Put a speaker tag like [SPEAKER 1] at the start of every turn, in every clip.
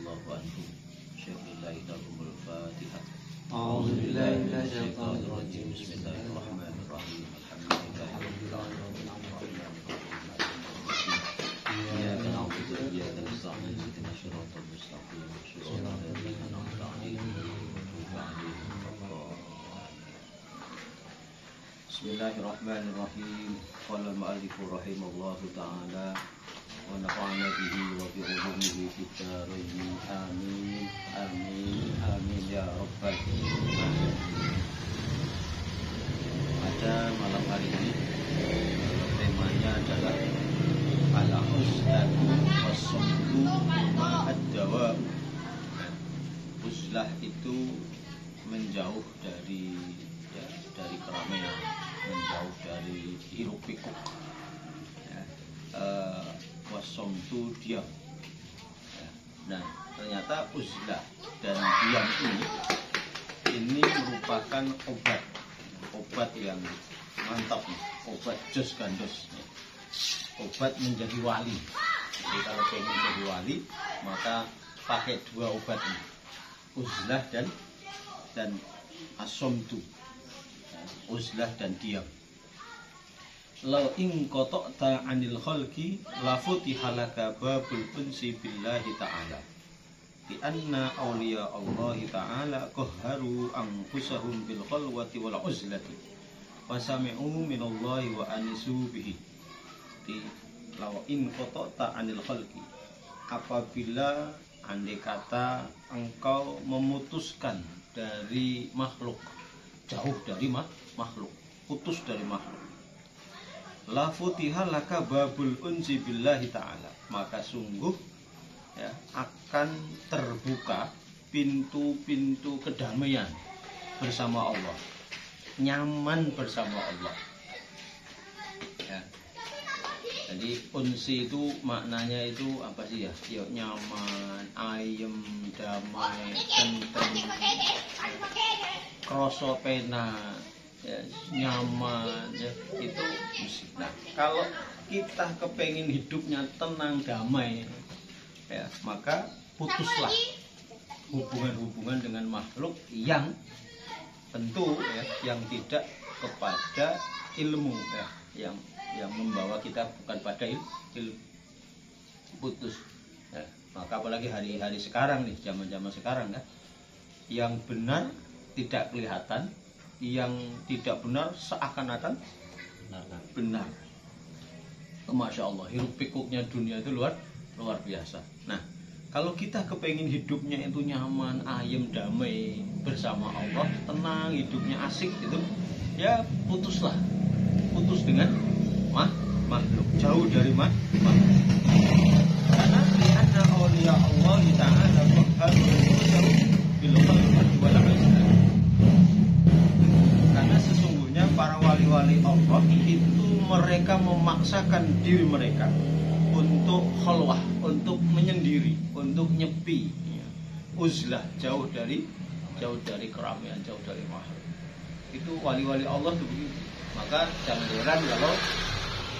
[SPEAKER 1] radhiyallahu anhu. Syekhulillahi lahumul Fatihah.
[SPEAKER 2] A'udzu billahi minasyaitonir rajim.
[SPEAKER 1] Bismillahirrahmanirrahim. Alhamdulillahirabbil alamin. Iyyaka na'budu wa iyyaka nasta'in. Ihdinas siratal mustaqim. Shiratal ladzina an'amta 'alaihim ghairil maghdubi 'alaihim waladdallin. Bismillahirrahmanirrahim. Qala al-mu'allif rahimallahu ta'ala wa nafa'ana bihi wa bi 'ulumihi fid dharain. Amin. Amin. Amin ya rabbal alamin. Pada malam hari ini temanya adalah al-uzlatu was-sumtu ma'ad-dawa. Uzlah itu menjauh dari keramaian, menjauh dari hiruk pikuk. Was-sumtu diam. Nah, ternyata uzlah dan diam ini merupakan obat yang mantap, obat jos gandos, obat menjadi wali. Jadi kalau pengen jadi wali, maka pakai dua obat ini, uzlah dan as-sumtu, uzlah dan diam. Lau in qata'ta 'anil khalqi la futiha laka babul unsi billahi ta'ala. Bi anna awliya Allah ta'ala qahharu anfusahum bil khalwati wal uzlati wa sami'u minallahi wa anisu bihi. Di lau in qata'ta 'anil khalqi, apabila andai kata engkau memutuskan dari makhluk, jauh dari makhluk, putus dari makhluk, la futiha laka babul unsi billahi ta'ala, maka sungguh akan terbuka pintu-pintu kedamaian bersama Allah, nyaman bersama Allah. Jadi unsi itu maknanya itu apa sih ya? Ya nyaman, ayem, damai, tentrem, kroso pena, nyaman, itu. Nah, kalau kita kepengen hidupnya tenang, damai, maka putuslah hubungan-hubungan dengan makhluk yang tentu yang tidak kepada ilmu, yang membawa kita bukan pada ilmu, putus. Maka apalagi hari-hari sekarang nih, zaman-zaman sekarang kan, yang benar tidak kelihatan, yang tidak benar seakan-akan benar. Masya Allah, hiruk pikuknya dunia itu luar biasa. Nah, kalau kita kepengen hidupnya itu nyaman, ayem, damai bersama Allah, tenang, hidupnya asik gitu, ya putus dengan makhluk, jauh dari makhluk. Karena lihatna awliya Allah ta'ala karena sesungguhnya para wali-wali Allah itu mereka memaksakan diri mereka untuk khalwah, untuk menyendiri, untuk nyepi, uzlah, jauh dari keramaian, jauh dari makhluk. Itu wali-wali Allah itu begitu. Maka jangan heran kalau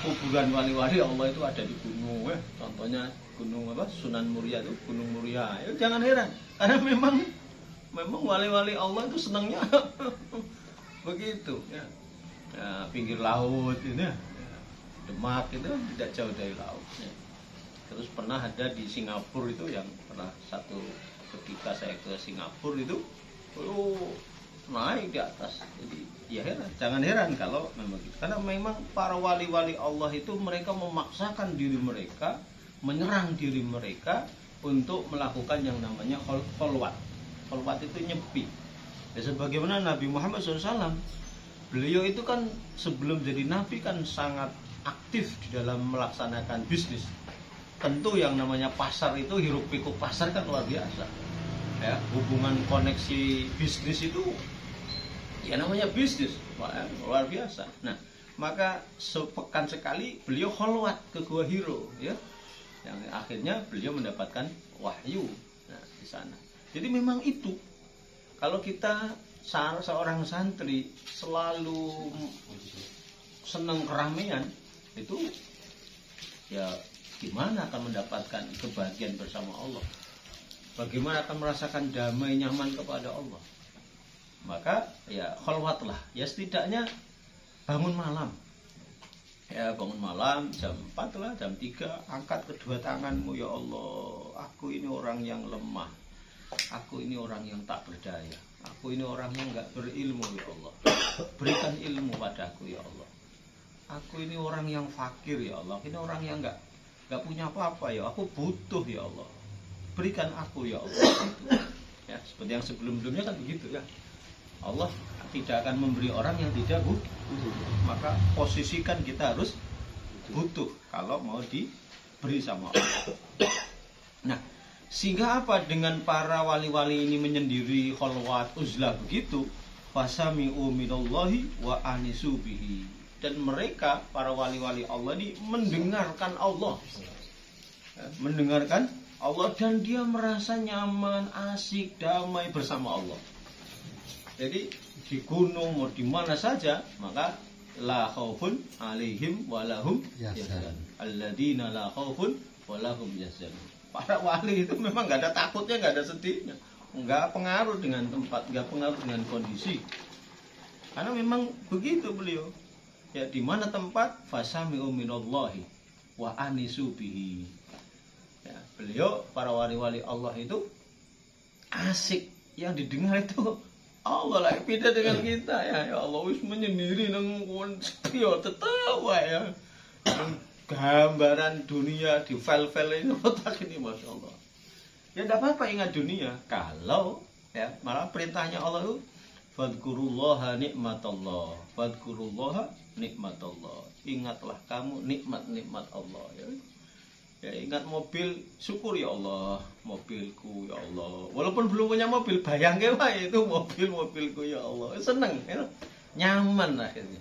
[SPEAKER 1] kuburan wali-wali Allah itu ada di gunung, contohnya gunung apa? Sunan Muria itu, Gunung Muria. Jangan heran, karena memang wali-wali Allah itu senangnya begitu, pinggir laut ini, Demak itu tidak jauh dari laut. Terus pernah ada di Singapura itu, yang pernah satu ketika saya ke Singapura itu, naik di atas. Jadi ya jangan heran kalau memang gitu. Karena memang para wali-wali Allah itu mereka memaksakan diri mereka, menyerang diri mereka untuk melakukan yang namanya khalwat. Khalwat itu nyepi. Ya, sebagaimana Nabi Muhammad SAW, beliau itu kan sebelum jadi Nabi kan sangat aktif di dalam melaksanakan bisnis. Tentu yang namanya pasar itu, hiruk pikuk pasar kan luar biasa. Hubungan koneksi bisnis itu ya namanya bisnis, luar biasa. Nah, maka sepekan sekali beliau khalwat ke Gua Hiro, yang akhirnya beliau mendapatkan wahyu di sana. Jadi memang itu, kalau kita seorang santri selalu senang keramaian, itu ya gimana akan mendapatkan kebahagiaan bersama Allah? bagaimana akan merasakan damai nyaman kepada Allah? Maka ya khalwatlah, ya setidaknya bangun malam. Ya bangun malam jam 4 lah, jam 3, angkat kedua tanganmu, ya Allah, aku ini orang yang lemah, aku ini orang yang tak berdaya, aku ini orang yang gak berilmu, ya Allah, berikan ilmu padaku, ya Allah. Aku ini orang yang fakir, ya Allah, ini orang yang gak punya apa-apa, ya aku butuh, ya Allah, berikan aku, ya Allah. Ya seperti yang sebelum-sebelumnya kan begitu ya, Allah tidak akan memberi orang yang tidak butuh. Maka posisikan kita harus butuh kalau mau diberi sama Allah. Nah, sehingga apa, dengan para wali-wali ini menyendiri khalwat uzlah begitu, fasami'u minallahi wa anisu bihi. Dan mereka para wali-wali Allah ini mendengarkan Allah. Mendengarkan Allah dan dia merasa nyaman, asik, damai bersama Allah. Jadi di gunung mau di mana saja, maka la khaufun alaihim walahum yahzanun. Alladzina la khaufun walahum yahzanun. Para wali itu memang nggak ada takutnya, nggak ada sedihnya, nggak pengaruh dengan tempat, nggak pengaruh dengan kondisi. Karena memang begitu beliau. Ya di mana tempat fasami'u minallahi wa anisu bihi. Ya, beliau para wali-wali Allah itu asik, yang didengar itu Allah lah, beda dengan kita ya Allah wis menyendiri nang sepiyo tertawa ya. Gambaran dunia di file-file ini otak ini, masya Allah. Ya tidak apa-apa ingat dunia, kalau ya malah perintahnya Allah itu fadkurullaha nikmatallah, fadkurullaha nikmatallah. Ingatlah kamu nikmat-nikmat Allah ya. Ya ingat mobil, syukur ya Allah, mobilku ya Allah. Walaupun belum punya mobil, bayangke wae itu mobilku ya Allah. Seneng, ya. Nyaman akhirnya.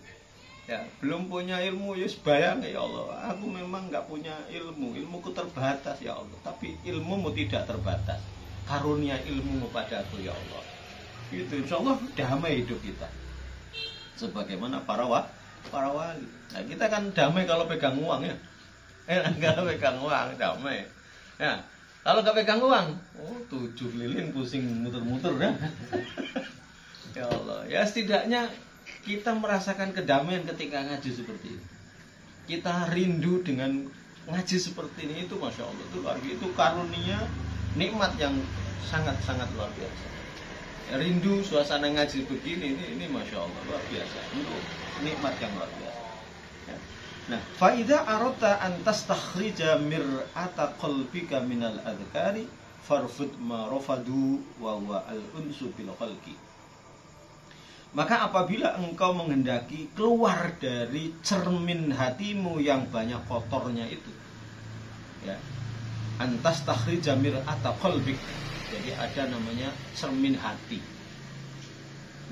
[SPEAKER 1] Ya, belum punya ilmu, ya bayang ya Allah. Aku memang nggak punya ilmu, ilmuku terbatas ya Allah. Tapi ilmumu tidak terbatas. Karunia ilmumu padaku ya Allah. Itu insya Allah damai hidup kita. Sebagaimana para wali. Nah kita kan damai kalau pegang uang ya. Kalau pegang uang damai. Ya, kalau nggak pegang uang, 7 keliling pusing muter-muter ya. Ya Allah, ya setidaknya kita merasakan kedamaian ketika ngaji seperti ini. Kita rindu dengan ngaji seperti ini, itu masya Allah, itu luar biasa, itu karunia nikmat yang sangat-sangat luar biasa. Ya, rindu suasana ngaji begini, ini masya Allah luar biasa, itu nikmat yang luar biasa. Nah, faida arota antas takhrija mir'ata qalbika minal adhkari farfud ma rafadu wa huwa al-unsu bil khalqi. Maka apabila engkau menghendaki keluar dari cermin hatimu yang banyak kotornya itu, ya, antas takhrija mir'ata qalbik. Jadi ada namanya cermin hati.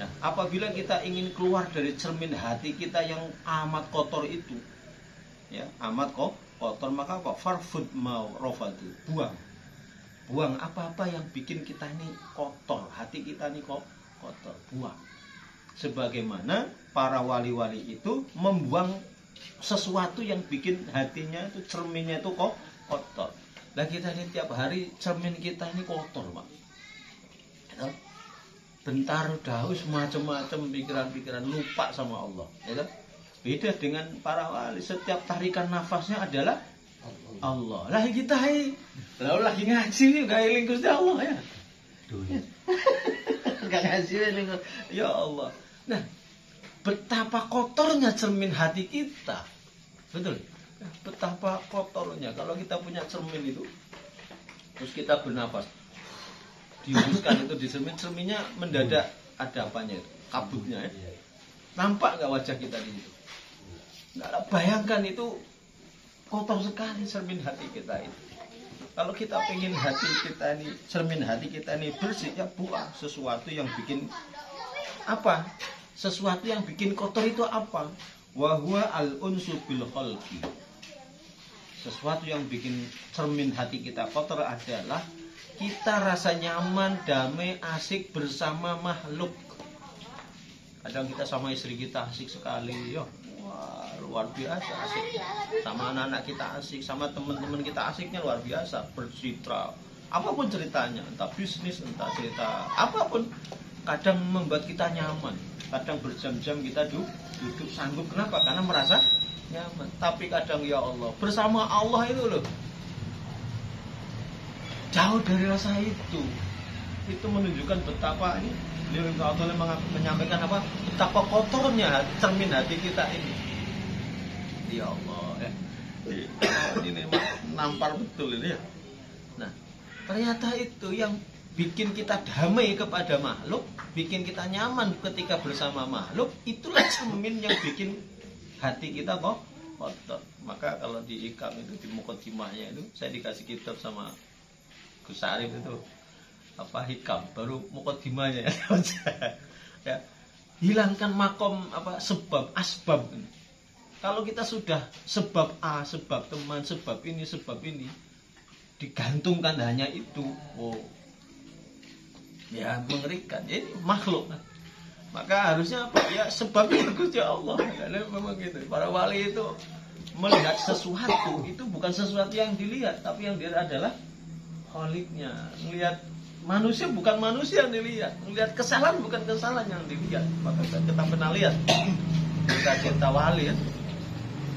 [SPEAKER 1] Nah, apabila kita ingin keluar dari cermin hati kita yang amat kotor itu, ya amat kotor, maka apa? Farfud ma rafadu, buang apa-apa yang bikin kita ini kotor, hati kita ini kotor, buang. Sebagaimana para wali-wali itu membuang sesuatu yang bikin hatinya itu, cerminnya itu kotor. Lah kita ini tiap hari cermin kita ini kotor, Pak. Ya, bentar udah macam-macam pikiran-pikiran, lupa sama Allah, ya kan? Beda dengan para wali, setiap tarikan nafasnya adalah Allah. Lah kita ini lagi ngaji nih gak eling Gusti Allah ya. Gak ngaji eling ya Allah. Nah, betapa kotornya cermin hati kita. Betul. Betapa kotornya kalau kita punya cermin itu, terus kita bernafas, dihembuskan itu di cermin, cerminnya mendadak ada apanya itu, kabutnya ya. Nampak nggak wajah kita di situ? Nggak, bayangkan itu kotor sekali cermin hati kita itu. Kalau kita pengen hati kita ini, cermin hati kita ini bersih, ya buang sesuatu yang bikin apa? Sesuatu yang bikin kotor itu apa? Wa huwa al-unsu bil khalqi. Sesuatu yang bikin cermin hati kita kotor adalah kita rasa nyaman, damai, asik bersama makhluk. Kadang kita sama istri kita asik sekali, ya. Wah, luar biasa asik. Sama anak-anak kita asik, sama teman-teman kita asiknya luar biasa, bercitra, apapun ceritanya, entah bisnis, entah cerita apapun, kadang membuat kita nyaman. Kadang berjam-jam kita duduk sanggup. Kenapa? Karena merasa nyaman. Tapi kadang ya Allah, bersama Allah itu loh, jauh dari rasa itu. Itu menunjukkan betapa ini beliau menyampaikan apa? Betapa kotornya cermin hati kita ini. Ya Allah, ya. Ini nampar betul ini ya. Nah, ternyata itu yang bikin kita damai kepada makhluk, bikin kita nyaman ketika bersama makhluk, itulah cermin yang bikin hati kita kok kotor. Maka kalau di Ikam itu, di Muqaddimahnya itu, saya dikasih kitab sama Gus Arif itu apa Hikam, baru Muqaddimahnya ya. Hilangkan makom apa sebab asbab. Kalau kita sudah sebab A, sebab teman, sebab ini, digantungkan hanya itu, oh, ya mengerikan. Ini makhluk. Maka harusnya apa? Ya sebabnya Gusti Allah. Karena memang gitu. Para wali itu melihat sesuatu itu bukan sesuatu yang dilihat, tapi yang dilihat adalah Kholiknya. Melihat manusia bukan manusia yang dilihat. Melihat kesalahan bukan kesalahan yang dilihat. Maka kita pernah lihat kita wali ya.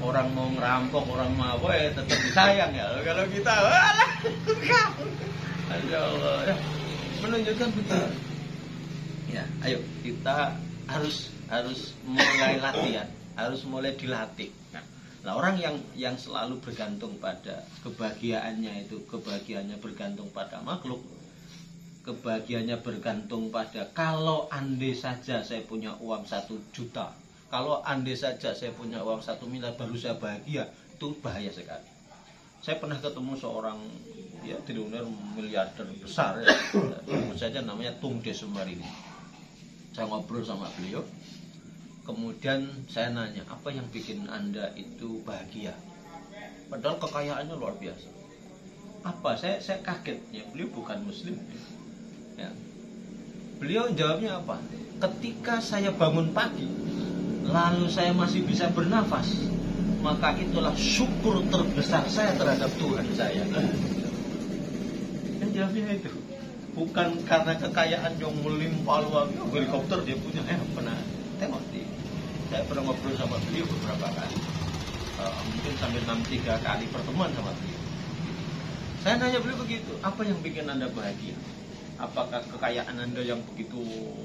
[SPEAKER 1] Orang mau ngerampok, orang mau apa ya tetap disayang ya. Kalau kita alah, ya Allah ya. Menunjukkan betul. Ya, ayo kita harus mulai latihan, harus mulai dilatih. Nah, orang yang selalu bergantung pada kebahagiaannya itu, kebahagiaannya bergantung pada makhluk, kebahagiaannya bergantung pada kalau andai saja saya punya uang 1 juta, kalau andai saja saya punya uang 1 miliar baru saya bahagia, itu bahaya sekali. Saya pernah ketemu seorang ya triliuner miliarder besar ya, sebut saja namanya Tung Desumari. Saya ngobrol sama beliau, kemudian saya nanya, apa yang bikin Anda itu bahagia? Padahal kekayaannya luar biasa. Apa? Saya kaget ya, beliau bukan Muslim ya. Beliau jawabnya apa? Ketika saya bangun pagi, lalu saya masih bisa bernafas, maka itulah syukur terbesar saya terhadap Tuhan saya. Kan jawabnya itu. Bukan karena kekayaan yang melimpah luar biasa, helikopter dia punya. Pernah tengok saya pernah ngobrol sama beliau beberapa kali, mungkin sampai 6-3 kali pertemuan sama beliau. Saya nanya beliau begitu, apa yang bikin Anda bahagia? Apakah kekayaan Anda yang begitu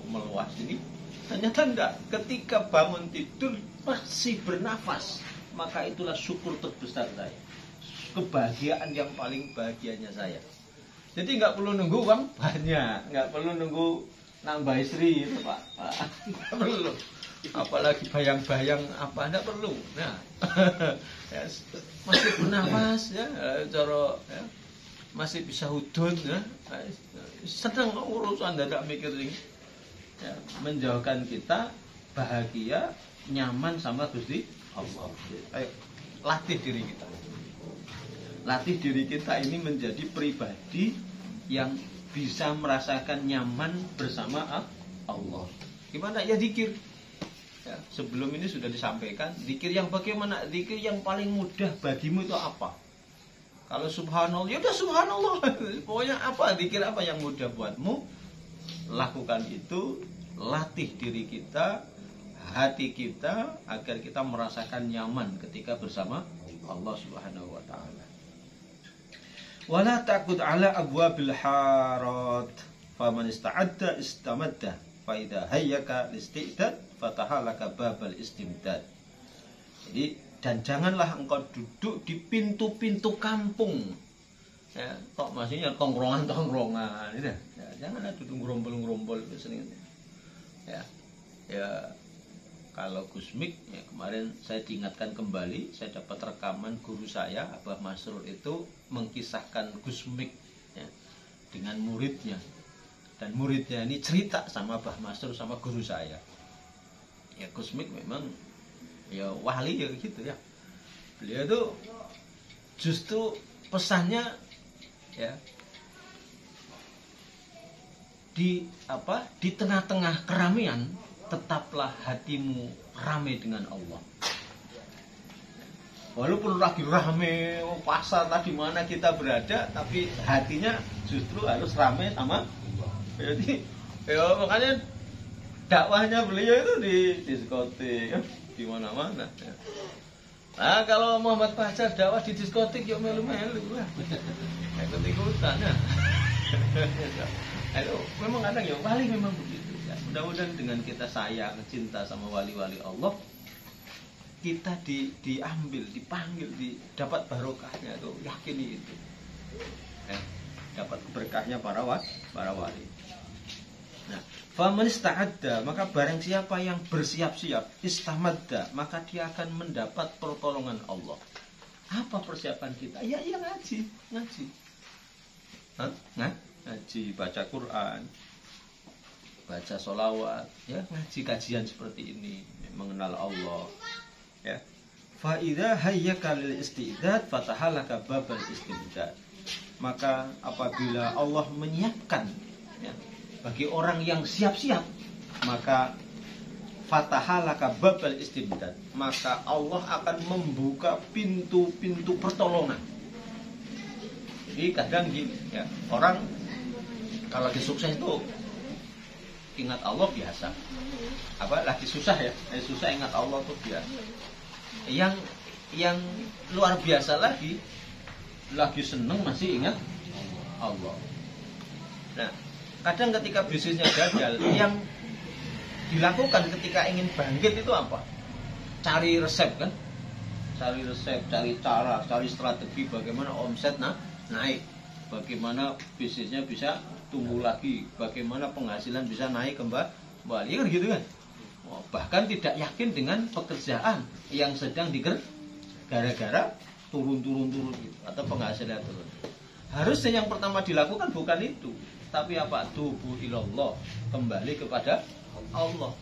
[SPEAKER 1] meluas ini? Ternyata enggak. Ketika bangun tidur masih bernafas, maka itulah syukur terbesar saya. Kebahagiaan yang paling bahagianya saya. Jadi nggak perlu nunggu uang banyak, nggak perlu nunggu nambah istri, itu Pak. Nggak perlu. Apalagi bayang-bayang apa, nggak perlu. Nah, ya, masih bernafas ya, cara ya, masih bisa hudun ya, senang urusan tidak mikir ini. Ya, menjauhkan kita bahagia, nyaman sama Gusti Allah. Ayo latih diri kita. Latih diri kita ini menjadi pribadi yang bisa merasakan nyaman bersama Allah. Gimana ya zikir? Ya, sebelum ini sudah disampaikan, zikir yang bagaimana? Zikir yang paling mudah bagimu itu apa? Kalau subhanallah, ya udah subhanallah. Pokoknya apa? Zikir apa yang mudah buatmu? Lakukan itu, latih diri kita, hati kita agar kita merasakan nyaman ketika bersama Allah Subhanahu wa taala. Wala taqud ala abwabil harat faman ista'adda istamadda fa idza hayyaka listidad fatahalaka babal istimdad. Jadi dan janganlah engkau duduk di pintu-pintu kampung. Ya, kok maksudnya tongkrongan-tongkrongan gitu. Ya, janganlah duduk gerombol-gerombol sering. Ya. Ya kalau Gusmik ya, kemarin saya diingatkan kembali, saya dapat rekaman guru saya Abah Masrur itu mengkisahkan Gusmik ya, dengan muridnya, dan muridnya ini cerita sama Abah Masrur sama guru saya. Ya Gusmik memang ya wali ya gitu ya. Beliau itu justru pesannya ya di tengah-tengah keramaian tetaplah hatimu ramai dengan Allah. Walaupun lagi ramai pasar tadi mana kita berada, tapi hatinya justru harus ramai sama. Jadi ya makanya dakwahnya beliau itu di diskotik, di mana-mana. Ya. Nah kalau Muhammad Fajar dakwah di diskotik ya melu-melu lah. Ikut-ikutan ya. Itu memang kadang ya wali memang begitu. Ya. Mudah-mudahan dengan kita sayang, cinta sama wali-wali Allah, kita diambil, dipanggil, dapat barokahnya itu, yakini itu. Ya. Dapat berkahnya para wali. Nah, faman ista'adda, maka barang siapa yang bersiap-siap, istamadda, maka dia akan mendapat pertolongan Allah. Apa persiapan kita? Ya ngaji. Ngaji, baca Quran, baca sholawat, ya ngaji kajian seperti ini, mengenal Allah. Ya. Fa idza hayyaka lil istidad fatahalaka babal istidad. Maka apabila Allah menyiapkan ya, bagi orang yang siap-siap, maka fatahalaka babal istidad, maka Allah akan membuka pintu-pintu pertolongan. Jadi kadang gini ya, orang kalau lagi sukses itu ingat Allah biasa. Apa lagi susah ya? Susah ingat Allah tuh biasa. Yang luar biasa lagi seneng masih ingat Allah. Nah, kadang ketika bisnisnya gagal, yang dilakukan ketika ingin bangkit itu apa? Cari resep kan? Cari resep, cari cara, cari strategi bagaimana omset naik, bagaimana bisnisnya bisa tumbuh lagi, bagaimana penghasilan bisa naik kembali, kan gitu kan? Bahkan tidak yakin dengan pekerjaan yang sedang gara-gara turun gitu, atau penghasilan turun. Harusnya yang pertama dilakukan bukan itu, tapi apa? Tubu ilallah, kembali kepada Allah.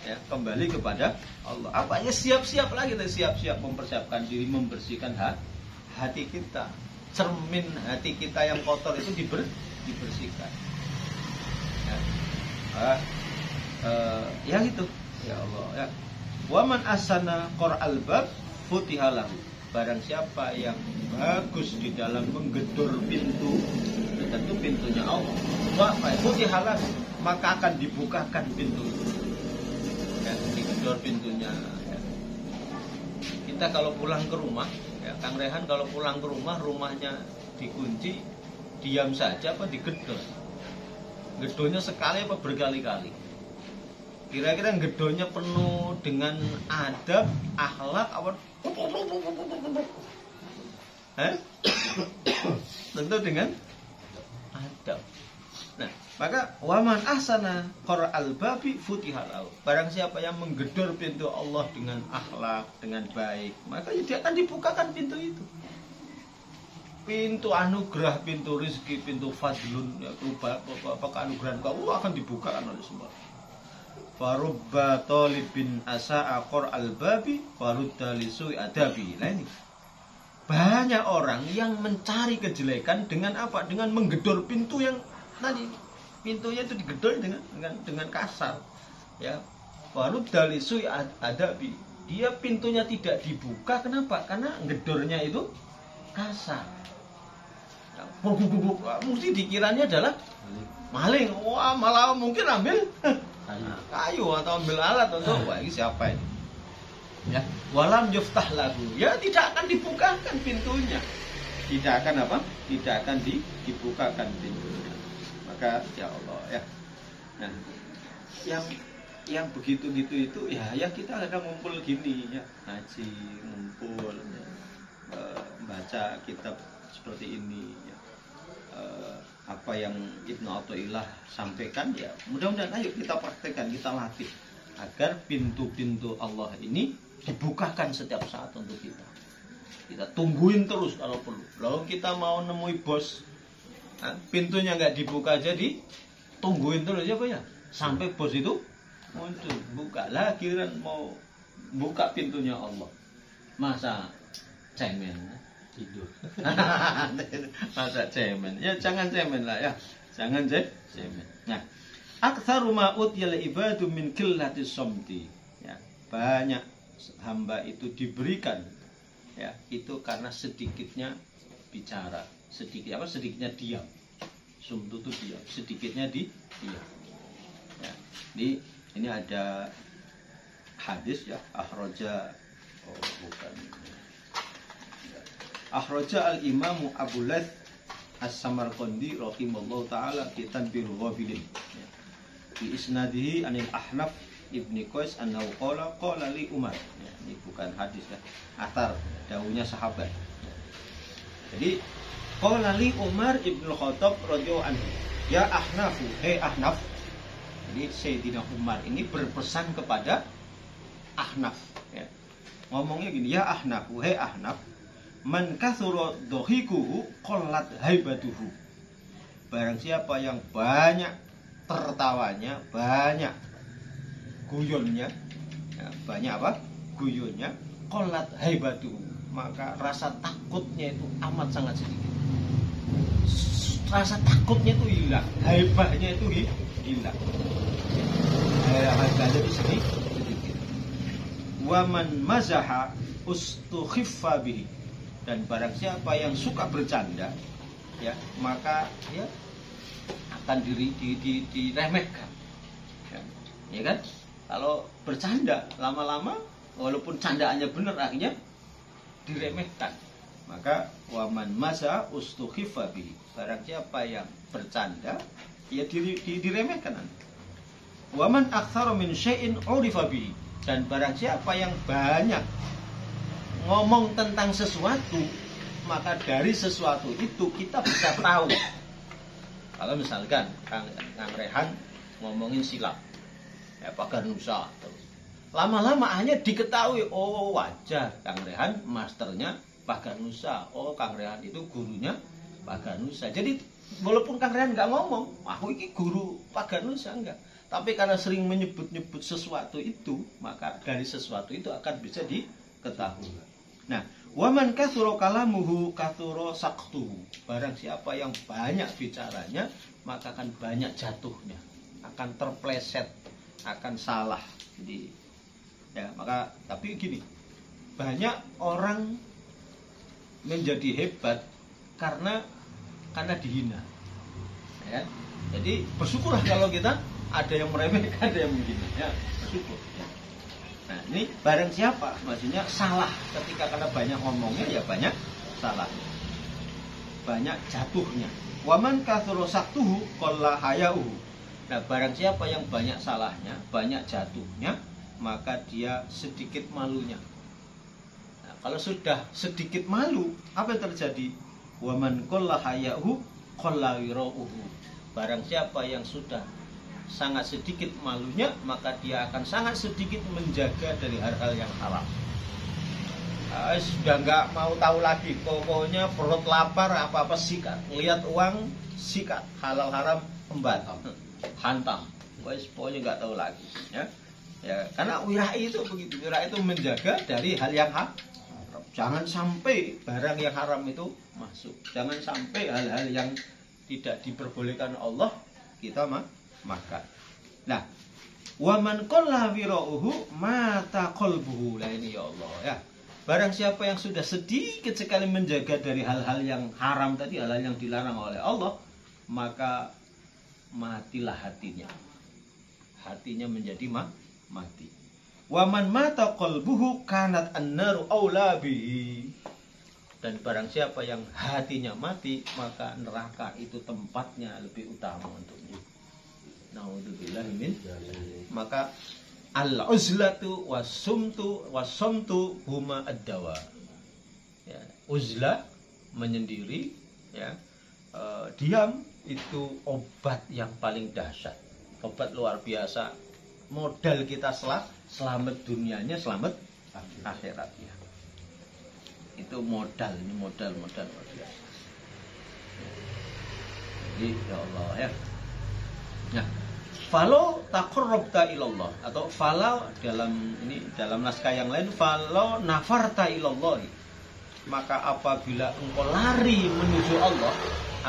[SPEAKER 1] Ya, kembali kepada Allah. Apa ya, siap-siap lagi, siap-siap mempersiapkan diri, membersihkan hati kita. Cermin hati kita yang kotor itu dibersihkan. Ya gitu. Ya Allah ya. Wa man asana qur'al bab futihalahu. Barang siapa yang bagus di dalam menggedor pintu, tentu pintunya Allah. Wa futihalahu, maka akan dibukakan pintu. Ya, digedor pintunya. Ya. Kita kalau pulang ke rumah, ya, Kang Rehan kalau pulang ke rumah, rumahnya dikunci, diam saja apa digedor? Gedornya sekali apa berkali-kali? Kira-kira gedornya penuh dengan adab, akhlak, apa? Tentu dengan adab. Nah, maka waman ahsana qur'al babi futihalahu. Barang siapa yang menggedor pintu Allah dengan akhlak, dengan baik, maka dia akan dibukakan pintu itu. Pintu anugerah, pintu rezeki, pintu fadlun, ya, keanugerahan kau akan dibukakan oleh semua. Farubba talibin asa'a qur'al babi farudda lisu'i adabi. Nah ini banyak orang yang mencari kejelekan dengan apa? Dengan menggedor pintu yang tadi, pintunya itu digedor dengan kasar. Ya, farudda lisu'i adabi. Dia pintunya tidak dibuka, kenapa? Karena gedornya itu kasar. Mesti dikiranya adalah maling. Wah, malah mungkin ambil kayu atau ambil alat untuk wah ini siapa ini? Ya, walam yuftah lagu. Ya tidak akan dibukakan pintunya. Tidak akan apa? Tidak akan dibukakan pintunya. Maka ya Allah ya. Nah, yang begitu-gitu itu ya kita kadang ngumpul gini ya, ngaji, ngumpul ya, baca kitab seperti ini ya. Apa yang Ibnu Athaillah sampaikan ya mudah-mudahan ayo kita praktekkan, kita latih agar pintu-pintu Allah ini dibukakan setiap saat untuk kita. Kita tungguin terus kalau perlu. Lalu kita mau nemui bos, pintunya nggak dibuka jadi tungguin terus ya Pak ya sampai bos itu muncul, buka lagi kan mau buka pintunya Allah. Masa cemen tidur. Masa cemen. Ya jangan cemen lah ya. Jangan cemen. Nah, aktsaru ma utiyal ibadu min qillati somti. Ya, banyak hamba itu diberikan ya, itu karena sedikitnya bicara, sedikitnya diam. Sumtu itu diam, sedikitnya diam. Ya. Ini ada hadis ya, akhraja al-Imamu Abu Lath As-Samarqandi rahimallahu taala fi Tanbihul Ghafilin. Di isnadihi anil Ahnaf Ibni Qais annahu qala li Umar. Ya, ini bukan hadis ya, athar dawuhnya sahabat. Jadi qala li Umar Ibnu Khattab radhiyallahu anhu, ya Ahnafu, hei Ahnaf. Jadi Sayyidina Umar ini berpesan kepada Ahnaf ya. Ngomongnya gini, ya Ahnafu, hei Ahnaf, man kathura dhahikuhu qallat haibatuhu. Barang siapa yang banyak tertawanya, banyak guyonnya ya, banyak apa? Guyonnya, qallat haibatuhu, maka rasa takutnya itu amat sangat sedikit. Rasa takutnya itu hilang, haibahnya itu hilang. Haibahnya itu sedikit. Wa man mazaha ustukhiffa bihi, dan barang siapa yang suka bercanda ya, maka ya akan diremehkan ya kan. Kalau bercanda lama-lama walaupun candaannya benar akhirnya diremehkan. Maka waman masa ustukhiffa bihi, barang siapa yang bercanda ya diremehkan. Waman aktsara min syai'in urifa bihi, dan barang siapa yang banyak ngomong tentang sesuatu, maka dari sesuatu itu kita bisa tahu. Kalau misalkan Kang Rehan ngomongin silap ya, pagar nusa, lama-lama hanya diketahui, oh wajar Kang Rehan masternya pagar nusa, oh Kang Rehan itu gurunya pagar nusa. Jadi walaupun Kang Rehan nggak ngomong, aku ini guru pagar nusa, enggak, tapi karena sering menyebut-nyebut sesuatu itu, maka dari sesuatu itu akan bisa diketahui. Nah, waman katsura kalamuhu katsura saqtuhu, barang siapa yang banyak bicaranya, maka akan banyak jatuhnya, akan terpleset, akan salah. Jadi ya, maka tapi gini, banyak orang menjadi hebat karena dihina ya. Jadi bersyukurlah kalau kita ada yang meremehkan, ada yang menghina ya, bersyukur ya. Nah, ini barang siapa, maksudnya salah ketika karena banyak ngomongnya ya banyak salahnya, banyak jatuhnya. Waman katsura saqtuhu qalla hayauhu. Nah, barang siapa yang banyak salahnya, banyak jatuhnya, maka dia sedikit malunya. Nah, kalau sudah sedikit malu, apa yang terjadi? Waman qalla hayauhu qalla wirauhu. Barang siapa yang sudah sangat sedikit malunya, maka dia akan sangat sedikit menjaga dari hal-hal yang haram. Sudah nggak mau tahu lagi, pokoknya perut lapar apa-apa sikat, lihat uang sikat, halal haram embat, hantam, pokoknya nggak tahu lagi ya. Ya, karena wirai itu begitu, wirai itu menjaga dari hal yang haram. Jangan sampai barang yang haram itu masuk, jangan sampai hal-hal yang tidak diperbolehkan Allah kita makan. Nah, waman qalla wirauhu mata qalbuhu. Lah ini ya Allah ya. Barang siapa yang sudah sedikit sekali menjaga dari hal-hal yang haram tadi, hal-hal yang dilarang oleh Allah, maka matilah hatinya. Hatinya menjadi mati. Waman mata qalbuhu kanat an-naru aula bihi. Dan barang siapa yang hatinya mati, maka neraka itu tempatnya lebih utama untuknya. Naudzubillah min. Maka al-uzlatu wasumtu huma ad-dawa. Ya, uzlah menyendiri ya, diam itu obat yang paling dahsyat. Obat luar biasa. Modal kita selamat dunianya, selamat akhiratnya. Itu modal, ini modal luar biasa. Jadi ya Allah ya. Nah, falau taqarrabta ilallah, atau falau dalam naskah yang lain falau nafarta ilallah, maka apabila engkau lari menuju Allah,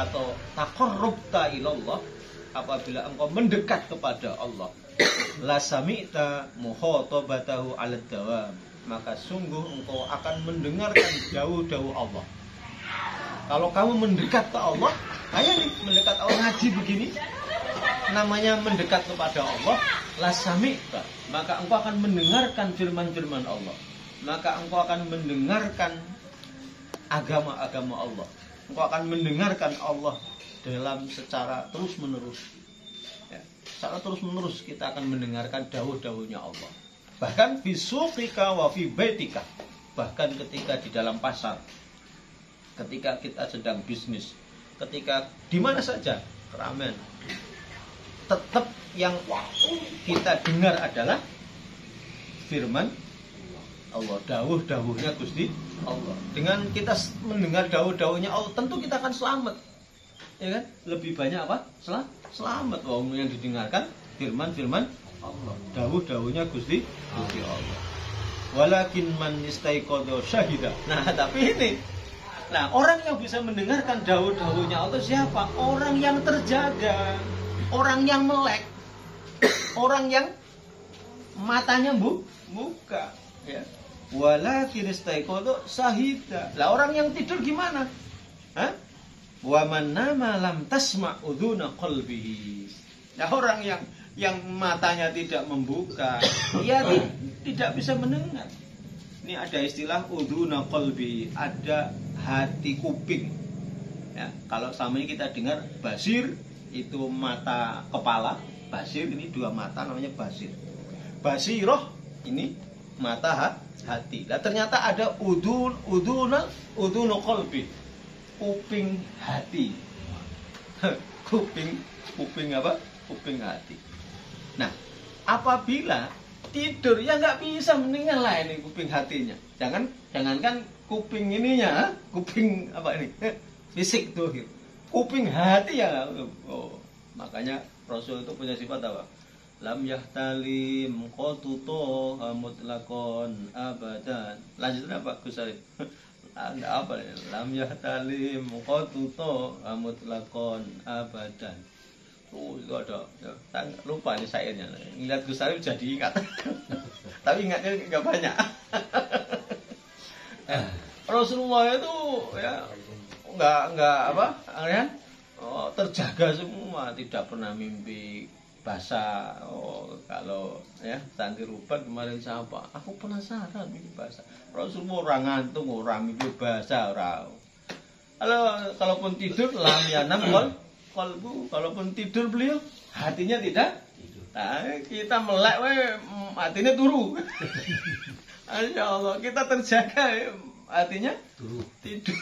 [SPEAKER 1] atau taqarrabta ilallah, apabila engkau mendekat kepada Allah, la sami'ta muhatabatahu 'ala dawam, maka sungguh engkau akan mendengarkan dawuh-dawuh Allah. Kalau kamu mendekat ke Allah, Ayo nih mendekat Allah, ngaji begini namanya mendekat kepada Allah. Lasami, maka engkau akan mendengarkan firman-firman Allah, maka engkau akan mendengarkan agama-agama Allah, engkau akan mendengarkan Allah dalam secara terus menerus ya, secara terus menerus kita akan mendengarkan dawuh-dawuhnya Allah. Bahkan fisuqika wa fi baitika, bahkan ketika di dalam pasar, ketika kita sedang bisnis, ketika di mana saja keramaian, tetap yang kita dengar adalah firman Allah, dawuh-dawuhnya Gusti Allah. Dengan kita mendengar dawuh-dawuhnya Allah, tentu kita akan selamat. Ya kan? Lebih banyak apa? Selamat. Wong yang didengarkan firman-firman Allah, dawuh-dawuhnya Gusti Allah. Walakin man istaiqadha syahida. Nah, tapi ini. Nah, orang yang bisa mendengarkan dawuh-dawuhnya Allah siapa? Orang yang terjaga, orang yang melek, orang yang matanya buka, ya. Walakin istaiqadha syahida. Lah orang yang tidur gimana? Hah? Wa man nama lam tasma' udhuna qalbihi. Nah, orang yang matanya tidak membuka, ia tidak bisa mendengar. Ini ada istilah udhuna qalbi, ada hati kuping. Ya, kalau sama ini kita dengar basir itu mata kepala, basir ini dua mata namanya basir. Basiroh ini mata hati. Nah, ternyata ada udhunu qalbi, kuping hati. kuping apa? Kuping hati. Nah, apabila tidur ya nggak bisa mendengar lah ini kuping hatinya. Jangankan kuping ininya, kuping apa ini? Fisik tuh. Kuping hati ya. Oh, makanya Rasul itu punya sifat apa? Lam yahtalim qatuto mutlaqon abadan. Lanjutnya apa Gus Arif? Anda apa ya? Lam yahtalim qatuto mutlaqon abadan. Oh, itu ada. Ya, lupa nih syairnya. Ingat Gus Arif jadi ingat. Tapi ingatnya nggak banyak. Rasulullah itu ya nggak apa? Ya, terjaga semua, tidak pernah mimpi basah. Oh, kalau ya santri Ruban kemarin siapa? Aku penasaran mimpi basah. Rasulullah orang ngantuk, orang mimpi basah, orang. Kalaupun tidur lam yanam kalbu, kalaupun tidur beliau hatinya tidak. Nah, kita melek hatinya turu. Masya Allah, kita terjaga hatinya tidur.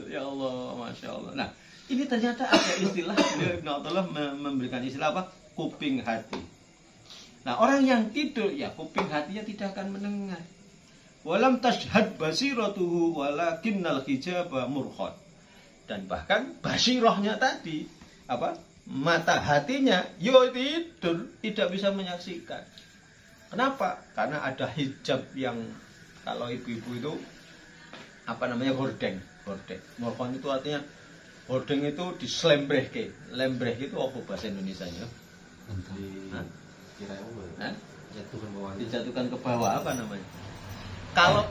[SPEAKER 1] Ya Allah, Masya Allah. Nah, ini ternyata ada istilah, Ibnu Athaillah memberikan istilah apa? Kuping hati. Nah, orang yang tidur ya kuping hatinya tidak akan mendengar. Walam tashhad basiratuhu walakinnal hijaba murkhad. Dan bahkan basirahnya tadi apa? Mata hatinya yo tidur, tidak bisa menyaksikan. Kenapa? Karena ada hijab yang kalau ibu-ibu itu apa namanya gordeng. Murkhad itu artinya gordeng itu diselembrehke. Lembreh itu apa bahasa Indonesianya? Dijatuhkan ke bawah apa namanya?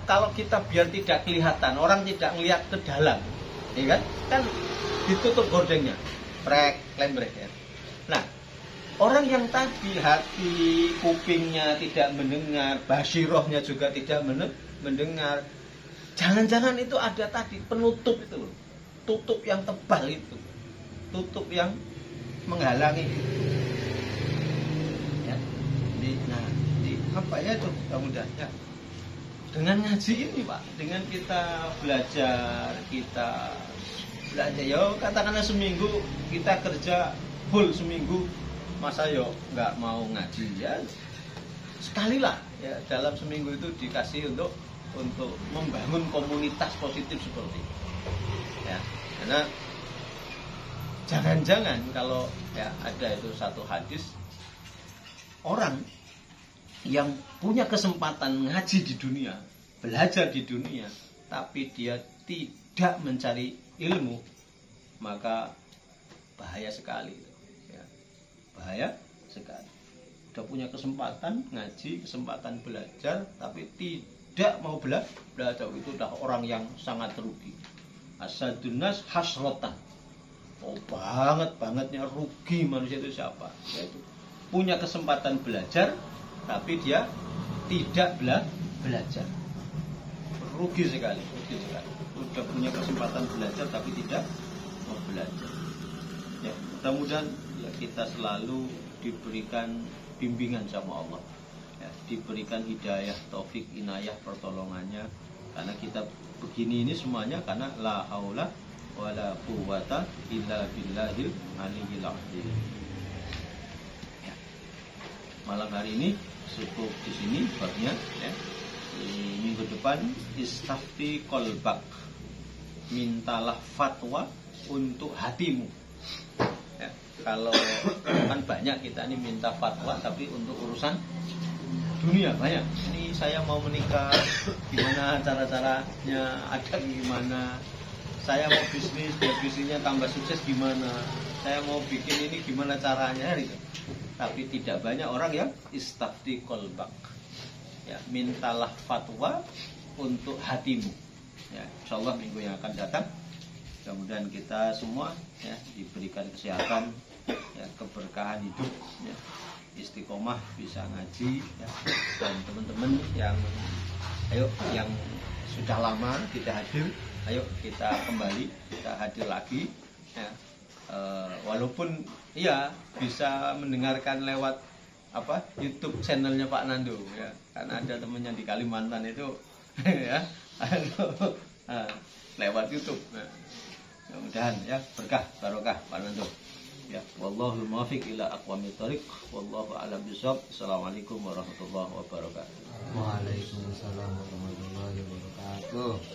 [SPEAKER 1] Kalau kita biar tidak kelihatan, orang tidak melihat ke dalam, ya kan ditutup gordengnya, prek lembreh ya. Nah, orang yang tadi hati kupingnya tidak mendengar, basirohnya juga tidak mendengar, jangan-jangan itu ada tadi penutup itu loh, tutup yang tebal itu, tutup yang menghalangi itu. Ya, apa ya itu mudah-mudahan. Dengan ngaji ini Pak, dengan kita belajar, ya katakanlah seminggu kita kerja full seminggu, masa yo nggak mau ngaji ya sekali lah ya dalam seminggu itu dikasih untuk membangun komunitas positif seperti itu. Ya, karena jangan-jangan kalau ya ada itu satu hadis, orang yang punya kesempatan ngaji di dunia, belajar di dunia, tapi dia tidak mencari ilmu, maka bahaya sekali. Ya, bahaya sekali. Sudah punya kesempatan ngaji, kesempatan belajar, tapi tidak mau belajar, itu adalah orang yang sangat rugi. Asadun nas hasratan. Oh bangetnya rugi manusia itu siapa? Yaitu punya kesempatan belajar tapi dia tidak belajar. Rugi sekali. Sudah punya kesempatan belajar tapi tidak mau belajar. Ya, mudah-mudahan ya, kita selalu diberikan bimbingan sama Allah. Ya, diberikan hidayah, taufik, inayah, pertolongannya. Karena kita begini ini semuanya karena la haula wala quwwata illa billahil aliyyil azim. Ya. Malam hari ini cukup di sini babnya ya. Di minggu depan istafti qalbak. Mintalah fatwa untuk hatimu. Ya, kalau kan banyak kita ini minta fatwa tapi untuk urusan dunia banyak. Ini saya mau menikah, gimana cara-caranya, ada gimana? Saya mau bisnis, biar bisnisnya tambah sukses gimana? Saya mau bikin ini gimana caranya gitu. Tapi tidak banyak orang yang istafti qalbak. Ya, mintalah fatwa untuk hatimu. Ya, insyaallah minggu yang akan datang mudah-mudahan kita semua ya diberikan kesehatan, ya, keberkahan hidup, ya, istiqomah bisa ngaji ya. Dan teman-teman yang sudah lama tidak hadir, ayo kita kembali, kita hadir lagi ya. Walaupun ya bisa mendengarkan lewat YouTube channelnya Pak Nando ya, karena ada temannya di Kalimantan itu ya lewat YouTube. Nah, mudah-mudahan ya berkah barokah Pak Nando. Ya, wallahu muwaffiq ila aqwamit thoriq, wallahu a'lam bishawab. Assalamualaikum warahmatullahi wabarakatuh.
[SPEAKER 2] Waalaikumsalam warahmatullahi wabarakatuh.